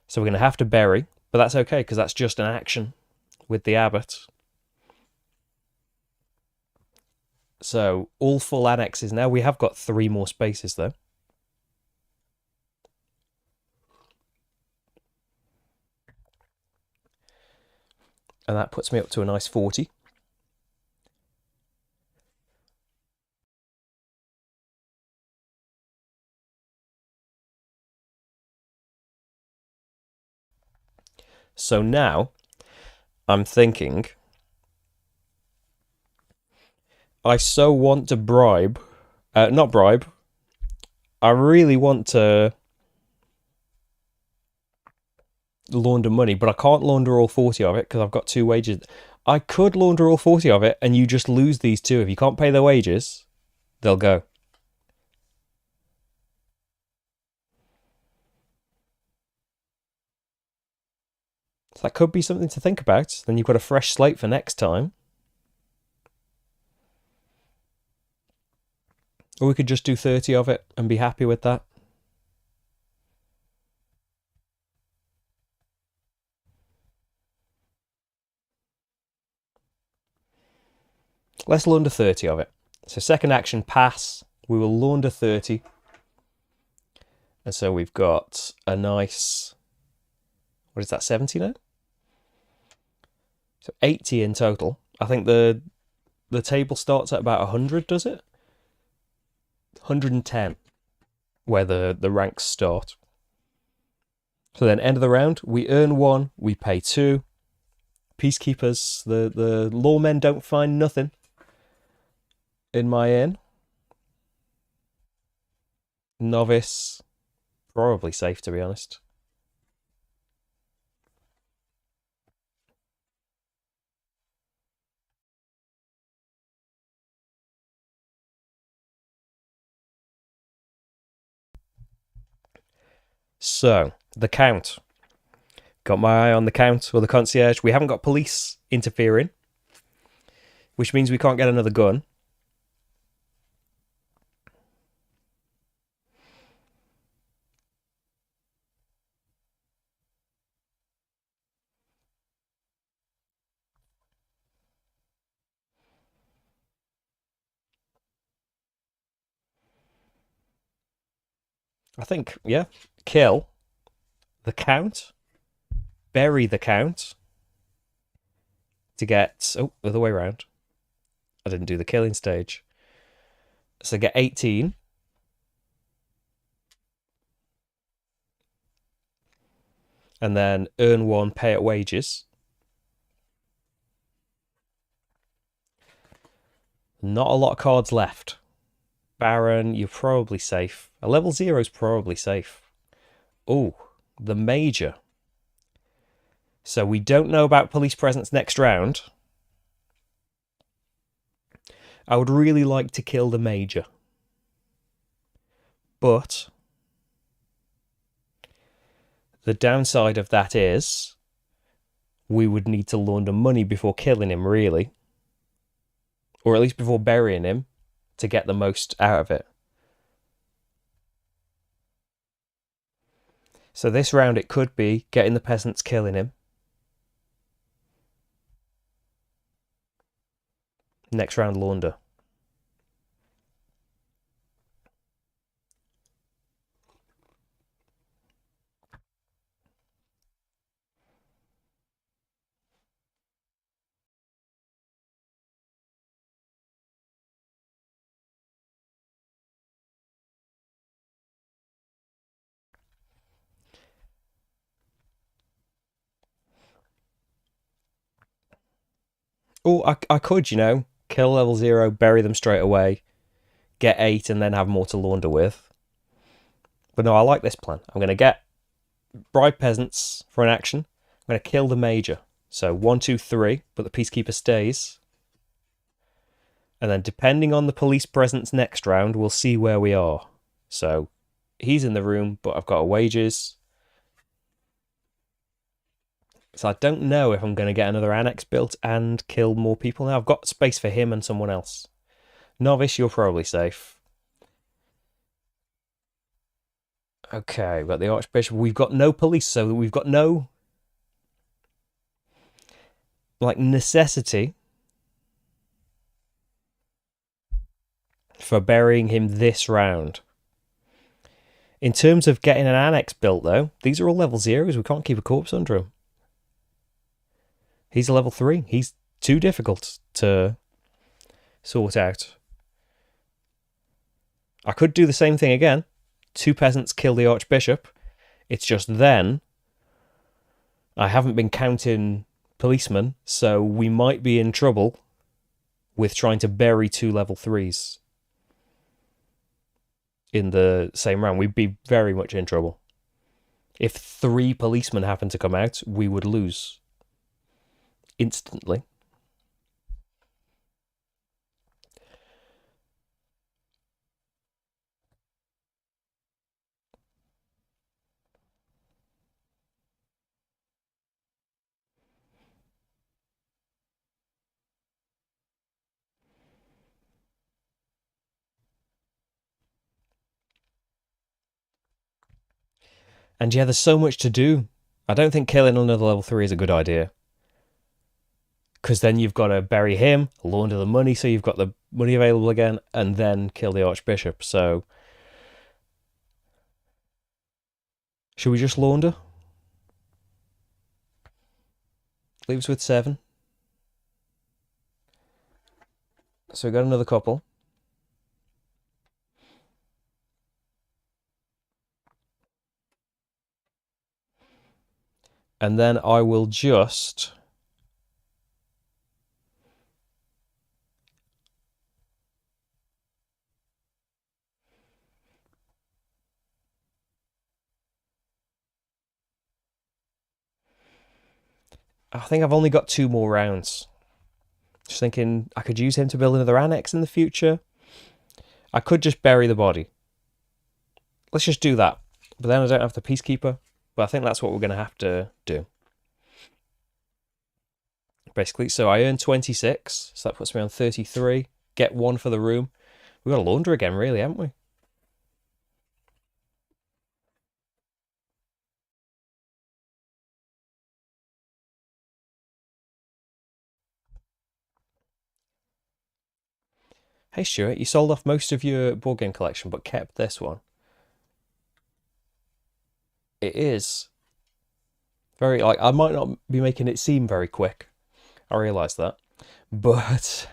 So we're going to have to bury, but that's okay because that's just an action with the abbot. So all full annexes now. We have got 3 more spaces though. And that puts me up to a nice 40. So now I'm thinking I so want to bribe, not bribe, I really want to launder money, but I can't launder all 40 of it because I've got 2 wages. I could launder all 40 of it and you just lose these 2. If you can't pay their wages, they'll go. So that could be something to think about. Then you've got a fresh slate for next time. Or we could just do 30 of it and be happy with that. Let's launder 30 of it. So second action, pass. We will launder 30. And so we've got a nice, what is that, 70 now? So 80 in total. I think the table starts at about 100, does it? 110, where the ranks start. So then end of the round, we earn 1, we pay 2. Peacekeepers, the lawmen don't find nothing in my inn. Novice, probably safe to be honest. So, the Count. Got my eye on the Count or the concierge. We haven't got police interfering, which means we can't get another gun. I think, yeah, kill the Count, bury the Count to get, oh, the other way around. I didn't do the killing stage. So get 18. And then earn 1, pay at wages. Not a lot of cards left. Baron, you're probably safe. A level 0 is probably safe. Oh, the Major. So we don't know about police presence next round. I would really like to kill the Major. But The downside of that is we would need to launder money before killing him, really. Or at least before burying him to get the most out of it. So this round it could be getting the peasants, killing him. Next round, launder. Oh, I could, kill level 0, bury them straight away, get 8, and then have more to launder with. But no, I like this plan. I'm going to get bribe peasants for an action. I'm going to kill the major. So 1, 2, 3, but the peacekeeper stays. And then depending on the police presence next round, we'll see where we are. So he's in the room, but I've got wages. So I don't know if I'm going to get another annex built and kill more people now. I've got space for him and someone else. Novice, you're probably safe. Okay, we've got the Archbishop. We've got no police, so we've got no necessity for burying him this round. In terms of getting an annex built, though, these are all level 0s. We can't keep a corpse under him. He's a level 3. He's too difficult to sort out. I could do the same thing again. 2 peasants kill the Archbishop. It's just then I haven't been counting policemen, so we might be in trouble with trying to bury 2 level 3s in the same round. We'd be very much in trouble. If 3 policemen happen to come out, we would lose instantly. And yeah, there's so much to do. I don't think killing another level 3 is a good idea. Because then you've got to bury him, launder the money so you've got the money available again, and then kill the Archbishop. So, should we just launder? Leaves with 7. So we got another couple. And then I will just... I think I've only got 2 more rounds. Just thinking I could use him to build another annex in the future. I could just bury the body. Let's just do that. But then I don't have the peacekeeper. But I think that's what we're going to have to do. Basically, so I earn 26. So that puts me on 33. Get 1 for the room. We've got to launder again, really, haven't we? Hey Stuart, you sold off most of your board game collection but kept this one. It is very, I might not be making it seem very quick. I realise that. But,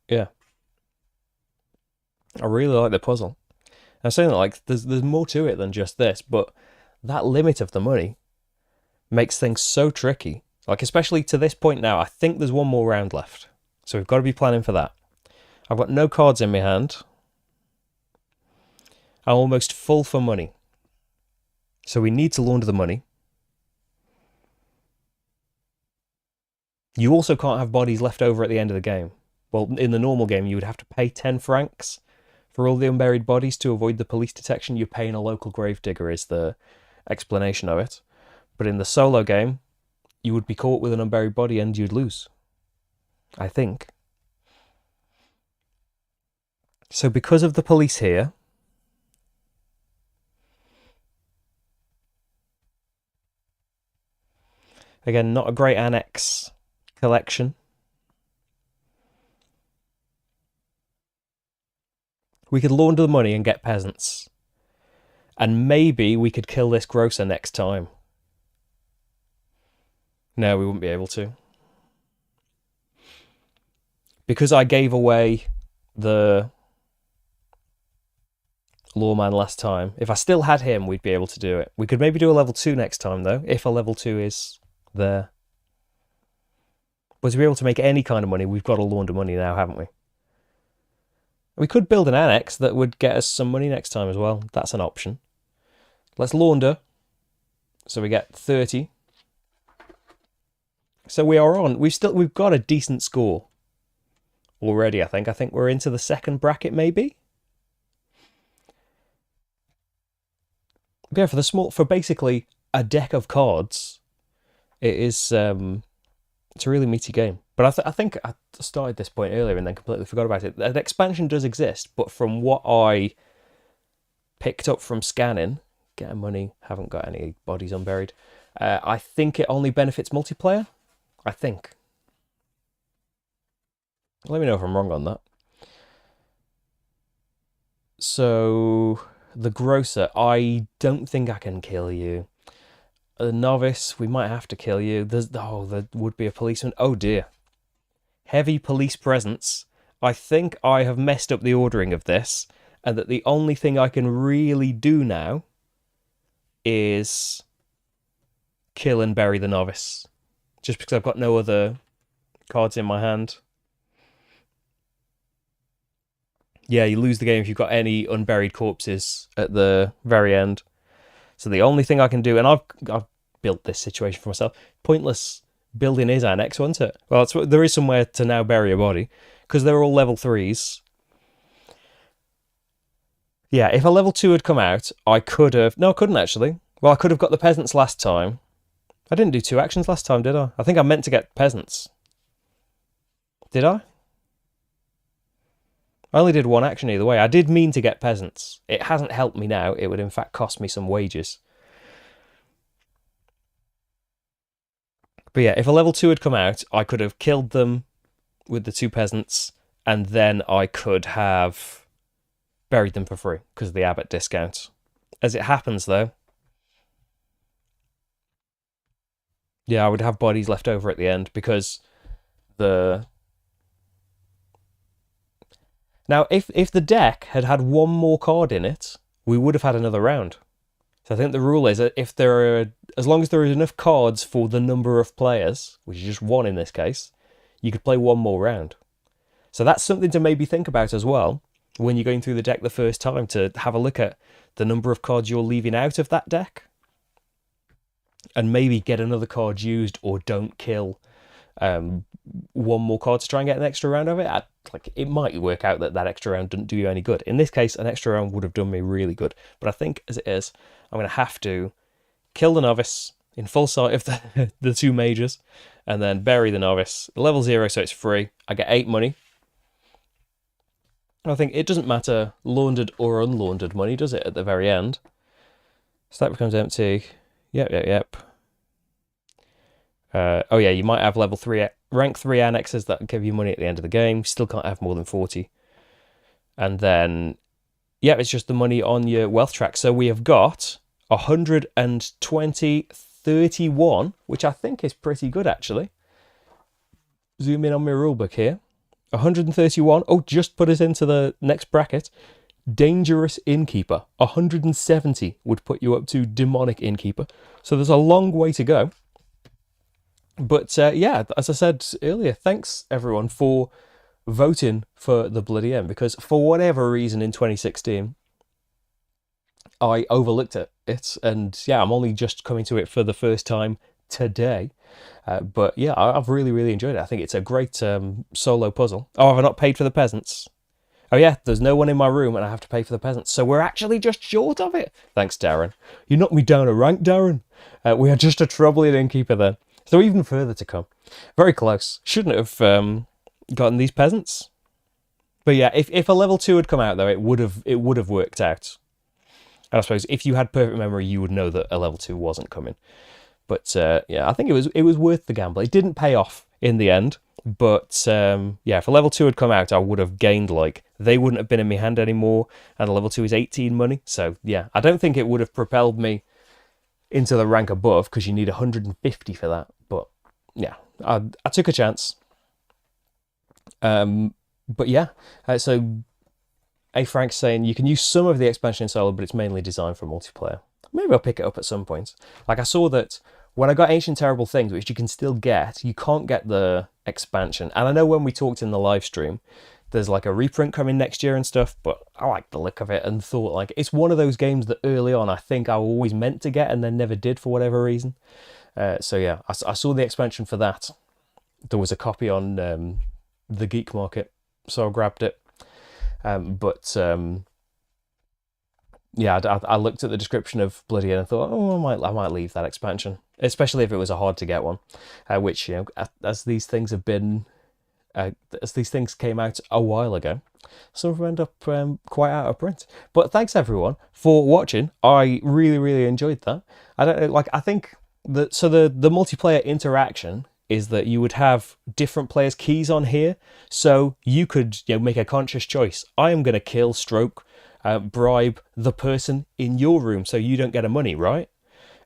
yeah. I really like the puzzle. I'm saying that, there's more to it than just this, but that limit of the money makes things so tricky. Especially to this point now, I think there's 1 more round left. So we've got to be planning for that. I've got no cards in my hand. I'm almost full for money. So we need to launder the money. You also can't have bodies left over at the end of the game. Well, in the normal game, you would have to pay 10 francs for all the unburied bodies to avoid the police detection. You're paying a local gravedigger is the explanation of it. But in the solo game, you would be caught with an unburied body and you'd lose. I think. So because of the police here, again, not a great annex collection. We could launder the money and get peasants. And maybe we could kill this grocer next time. No, we wouldn't be able to. Because I gave away the lawman last time, if I still had him, we'd be able to do it. We could maybe do a level 2 next time, though, if a level 2 is there. But to be able to make any kind of money, we've got to launder money now, haven't we? We could build an annex that would get us some money next time as well. That's an option. Let's launder. So we get 30. So we are on. We've got a decent score already, I think. I think we're into the second bracket, maybe. But yeah, for basically a deck of cards, it is it's a really meaty game. But I think I started this point earlier and then completely forgot about it. An expansion does exist, but from what I picked up from scanning, getting money, haven't got any bodies unburied, I think it only benefits multiplayer. I think. Let me know if I'm wrong on that. So, the grocer, I don't think I can kill you. The novice, we might have to kill you. There would be a policeman. Oh dear. Heavy police presence. I think I have messed up the ordering of this, and that the only thing I can really do now is kill and bury the novice. Just because I've got no other cards in my hand. Yeah, you lose the game if you've got any unburied corpses at the very end. So the only thing I can do, and I've built this situation for myself, pointless building his annex, wasn't it? Well, there is somewhere to now bury a body, because they're all level 3s. Yeah, if a level 2 had come out, I could have... No, I couldn't actually. Well, I could have got the peasants last time. I didn't do 2 actions last time, did I? I think I meant to get peasants. Did I? I only did 1 action either way. I did mean to get peasants. It hasn't helped me now. It would in fact cost me some wages. But yeah, if a level 2 had come out, I could have killed them with the 2 peasants, and then I could have buried them for free because of the abbot discount. As it happens, though, yeah, I would have bodies left over at the end because the... Now, if the deck had had 1 more card in it, we would have had another round. So I think the rule is that if there are, as long as there is enough cards for the number of players, which is just 1 in this case, you could play 1 more round. So that's something to maybe think about as well when you're going through the deck the first time, to have a look at the number of cards you're leaving out of that deck. And maybe get another card used, or don't kill 1 more card to try and get an extra round of it. It might work out that extra round doesn't do you any good. In this case, an extra round would have done me really good. But I think as it is, I'm going to have to kill the novice in full sight of the 2 mages, and then bury the novice. Level 0, so it's free. I get 8 money. I think it doesn't matter laundered or unlaundered money, does it, at the very end? So that becomes empty. Yep. Oh yeah, you might have level 3, rank 3 annexes that give you money at the end of the game. Still can't have more than 40. And then, yeah, it's just the money on your wealth track. So we have got 120, 31, which I think is pretty good, actually. Zoom in on my rulebook here. 131. Oh, just put us into the next bracket. Dangerous Innkeeper. 170 would put you up to Demonic Innkeeper. So there's a long way to go. But yeah, as I said earlier, thanks everyone for voting for the Bloody End, because for whatever reason in 2016, I overlooked it. And yeah, I'm only just coming to it for the first time today. But yeah, I've really enjoyed it. I think it's a great solo puzzle. Oh, have I not paid for the peasants? Oh yeah, there's no one in my room and I have to pay for the peasants. So we're actually just short of it. Thanks, Darren. You knocked me down a rank, Darren. We are just a troubling innkeeper then. So even further to come. Very close. Shouldn't have gotten these peasants. But yeah, if a level 2 had come out though, it would have worked out. And I suppose if you had perfect memory, you would know that a level 2 wasn't coming. But yeah, I think it was worth the gamble. It didn't pay off in the end. But yeah, if a level 2 had come out, I would have gained, like, they wouldn't have been in my hand anymore. And a level 2 is 18 money. So yeah, I don't think it would have propelled me into the rank above, because you need 150 for that. But yeah, I took a chance. But yeah, so A. Frank's saying you can use some of the expansion in solo, but it's mainly designed for multiplayer. Maybe I'll pick it up at some point. Like, I saw that when I got Ancient Terrible Things, which you can still get, you can't get the expansion. And I know when we talked in the live stream, there's like a reprint coming next year and stuff, but I like the look of it and thought, like, it's one of those games that early on I think I always meant to get and then never did for whatever reason. So yeah, I saw the expansion for that. There was a copy on the Geek Market, so I grabbed it. Yeah, I looked at the description of Bloody and thought, oh, I might leave that expansion, especially if it was a hard to get one. Which, you know, as these things have been, as these things came out a while ago, some of them end up quite out of print. But thanks everyone for watching. I really enjoyed that. I don't know, like, I think that the multiplayer interaction is that you would have different players' keys on here, so you could, you know, make a conscious choice. I am going to kill, stroke, bribe the person in your room so you don't get a money, right?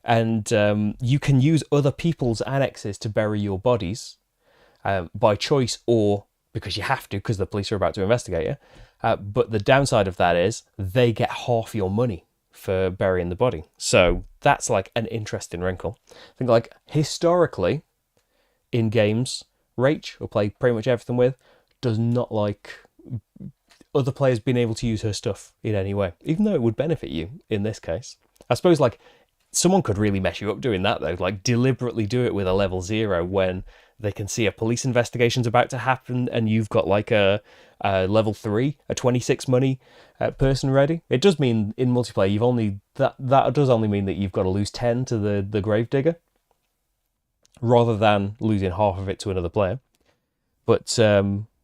And you can use other people's annexes to bury your bodies by choice or because you have to, because the police are about to investigate you. But the downside of that is they get half your money for burying the body. So that's like an interesting wrinkle. I think, like, historically in games, Rach, who play pretty much everything with, does not like other players being able to use her stuff in any way, even though it would benefit you in this case. I suppose, like, someone could really mess you up doing that though, like deliberately do it with a level 0 when they can see a police investigation's about to happen and you've got like a level 3, a 26 money person ready. It does mean in multiplayer you've only that does only mean that you've got to lose 10 to the gravedigger rather than losing half of it to another player. But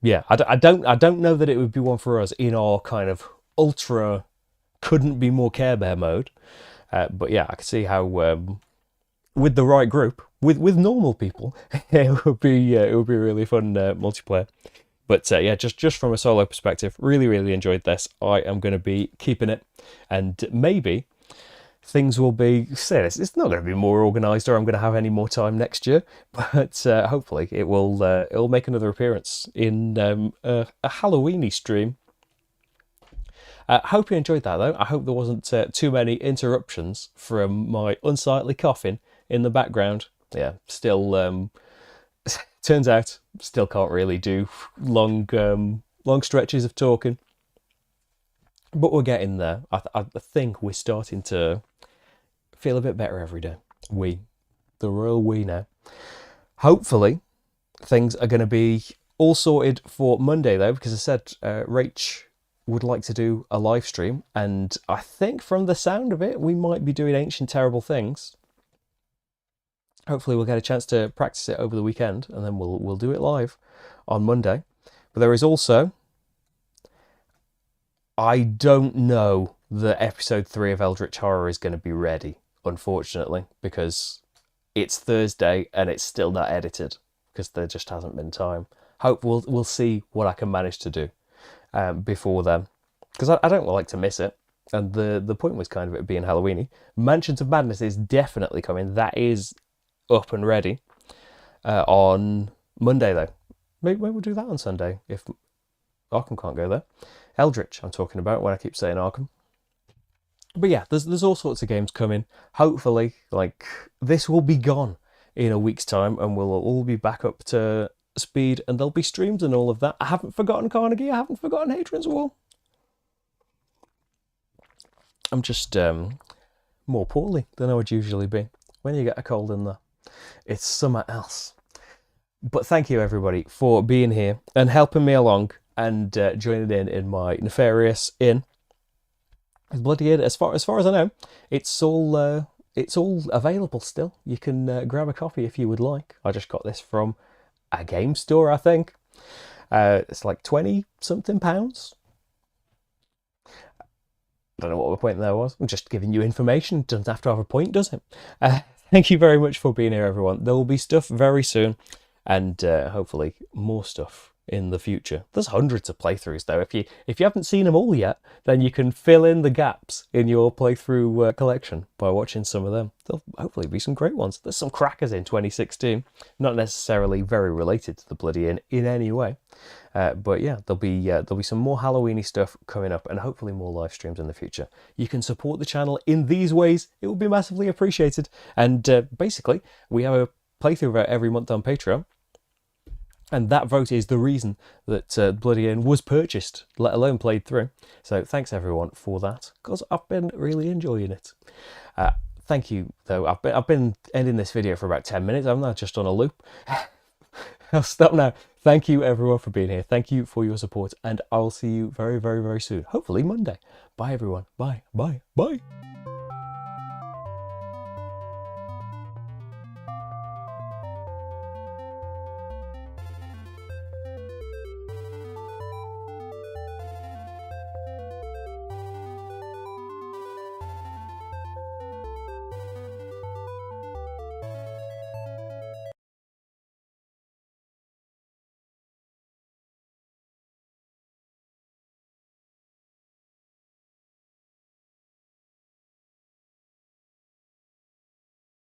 yeah, I don't know that it would be one for us in our kind of ultra couldn't be more Care Bear mode. But yeah, I can see how with the right group, with normal people, it would be really fun multiplayer. But yeah, just from a solo perspective, really enjoyed this. I am going to be keeping it, and maybe things will be, it's not going to be more organised or I'm going to have any more time next year, but hopefully it'll make another appearance in a Halloweeny stream. Hope you enjoyed that though. I hope there wasn't too many interruptions from my unsightly coughing in the background. Yeah, still turns out still can't really do long stretches of talking, but we're getting there. I think we're starting to feel a bit better every day. The royal we now. Hopefully things are going to be all sorted for Monday though, because I said Rach would like to do a live stream, and I think from the sound of it we might be doing Ancient Terrible Things. Hopefully we'll get a chance to practice it over the weekend and then we'll do it live on Monday. But there is also, I don't know that episode 3 of Eldritch Horror is going to be ready, unfortunately, because it's Thursday and it's still not edited because there just hasn't been time. Hope we'll see what I can manage to do before then, because I don't like to miss it. And the point was kind of it being Halloweeny. Mansions of Madness is definitely coming. That is up and ready on Monday though. Maybe we'll do that on Sunday if Arkham can't go there. Eldritch I'm talking about when I keep saying Arkham. But yeah, there's all sorts of games coming. Hopefully, like, this will be gone in a week's time and we'll all be back up to speed and there'll be streams and all of that. I haven't forgotten Carnegie, I haven't forgotten Hadrian's Wall. I'm just more poorly than I would usually be. When you get a cold in there, it's something else. But thank you everybody for being here and helping me along and joining in my nefarious inn. Bloody Inn, as far as I know, it's all it's all available still. You can grab a copy if you would like. I just got this from a game store, I think. It's like 20 something pounds. I don't know what the point there was. I'm just giving you information. It doesn't have to have a point, does it? Thank you very much for being here, everyone. There will be stuff very soon, and hopefully more stuff in the future. There's hundreds of playthroughs though. If you haven't seen them all yet, then you can fill in the gaps in your playthrough collection by watching some of them. There'll hopefully be some great ones. There's some crackers in 2016, not necessarily very related to the Bloody Inn in any way, but yeah, there'll be some more Halloweeny stuff coming up, and hopefully more live streams in the future. You can support the channel in these ways. It will be massively appreciated. And basically, we have a playthrough about every month on Patreon. And that vote is the reason that Bloody Inn was purchased, let alone played through. So thanks everyone for that, because I've been really enjoying it. Thank you, though. I've been ending this video for about 10 minutes. I'm not just on a loop. I'll stop now. Thank you everyone for being here. Thank you for your support, and I'll see you very, very, very soon. Hopefully Monday. Bye everyone. Bye, bye, bye.